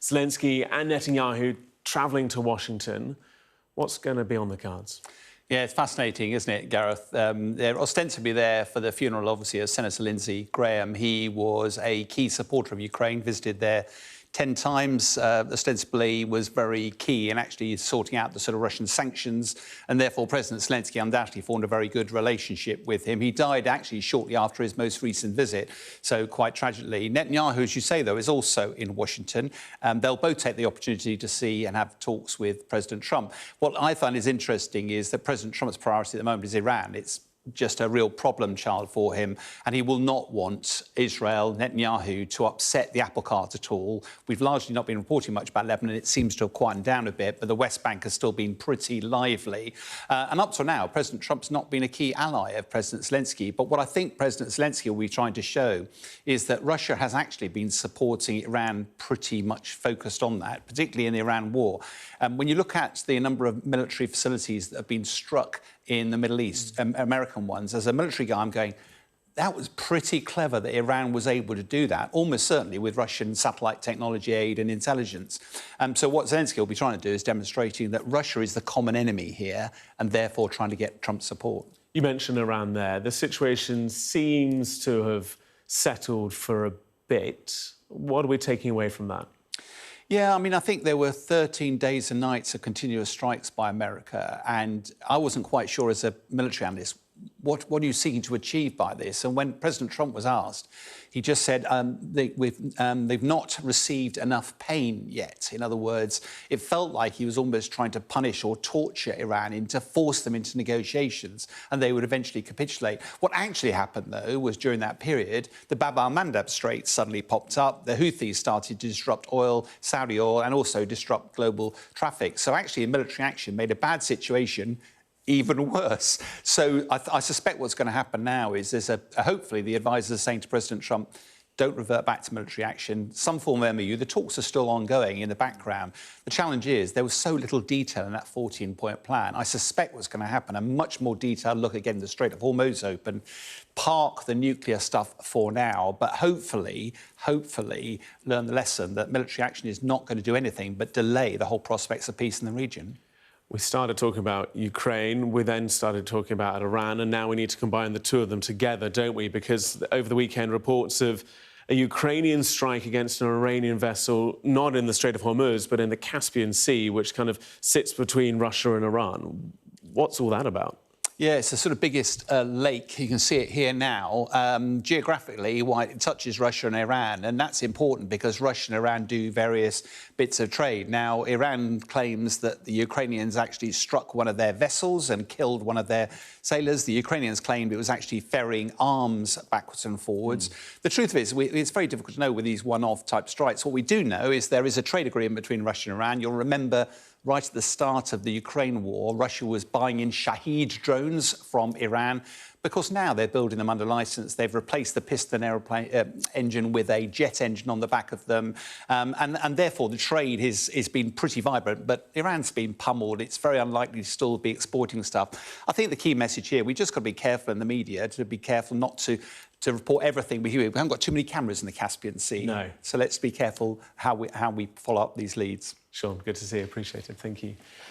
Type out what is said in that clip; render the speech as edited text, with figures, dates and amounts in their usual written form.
Zelenskyy and Netanyahu travelling to Washington. What's going to be on the cards? Yeah, it's fascinating, isn't it, Gareth? They're ostensibly there for the funeral, obviously, of Senator Lindsay Graham. He was a key supporter of Ukraine, visited there 10 times, ostensibly was very key in actually sorting out the sort of Russian sanctions, and therefore President Zelenskyy undoubtedly formed a very good relationship with him. He died actually shortly after his most recent visit, so quite tragically. Netanyahu, as you say, though, is also in Washington. They'll both take the opportunity to see and have talks with President Trump. What I find is interesting is that President Trump's priority at the moment is Iran. It's just a real problem child for him, and he will not want Israel, Netanyahu, to upset the apple cart at all. We've largely not been reporting much about Lebanon. It seems to have quietened down a bit, but the West Bank has still been pretty lively. And up to now, President Trump's not been a key ally of President Zelenskyy. But what I think President Zelenskyy will be trying to show is that Russia has actually been supporting Iran, pretty much focused on that, particularly in the Iran war. When you look at the number of military facilities that have been struck in the Middle East, American ones, as a military guy, I'm going, that was pretty clever that Iran was able to do that, almost certainly with Russian satellite technology aid and intelligence. So what Zelenskyy will be trying to do is demonstrating that Russia is the common enemy here and therefore trying to get Trump's support. You mentioned Iran there. The situation seems to have settled for a bit. What are we taking away from that? Yeah, I mean, I think there were 13 days and nights of continuous strikes by America, and I wasn't quite sure as a military analyst, what are you seeking to achieve by this? And when President Trump was asked, he just said they've not received enough pain yet. In other words, it felt like he was almost trying to punish or torture Iran to force them into negotiations, and they would eventually capitulate. What actually happened, though, was during that period, the Bab al-Mandab Strait suddenly popped up. The Houthis started to disrupt oil, Saudi oil, and also disrupt global traffic. So actually, military action made a bad situation even worse. So I suspect what's going to happen now is there's hopefully the advisors are saying to President Trump, don't revert back to military action, some form of MOU. The talks are still ongoing in the background. The challenge is there was so little detail in that 14-point plan. I suspect what's going to happen, a much more detailed look again, the Strait of Hormuz open, park the nuclear stuff for now, but hopefully learn the lesson that military action is not going to do anything but delay the whole prospects of peace in the region. We started talking about Ukraine, we then started talking about Iran, and now we need to combine the two of them together, don't we? Because over the weekend, reports of a Ukrainian strike against an Iranian vessel, not in the Strait of Hormuz, but in the Caspian Sea, which kind of sits between Russia and Iran. What's all that about? Yeah, it's the sort of biggest lake. You can see it here now. Geographically, why it touches Russia and Iran, and that's important because Russia and Iran do various bits of trade. Now, Iran claims that the Ukrainians actually struck one of their vessels and killed one of their sailors. The Ukrainians claimed it was actually ferrying arms backwards and forwards. The truth is, it's very difficult to know with these one-off type strikes. What we do know is there is a trade agreement between Russia and Iran. You'll remember right at the start of the Ukraine war, Russia was buying in Shahed drones from Iran because now they're building them under licence. They've replaced the piston aeroplane engine with a jet engine on the back of them. And therefore, the trade has been pretty vibrant. But Iran's been pummeled. It's very unlikely to still be exporting stuff. I think the key message here, we just got to be careful in the media, to be careful not to report everything we hear. We haven't got too many cameras in the Caspian Sea. No. So let's be careful how we follow up these leads. Sean, good to see you. Appreciate it. Thank you.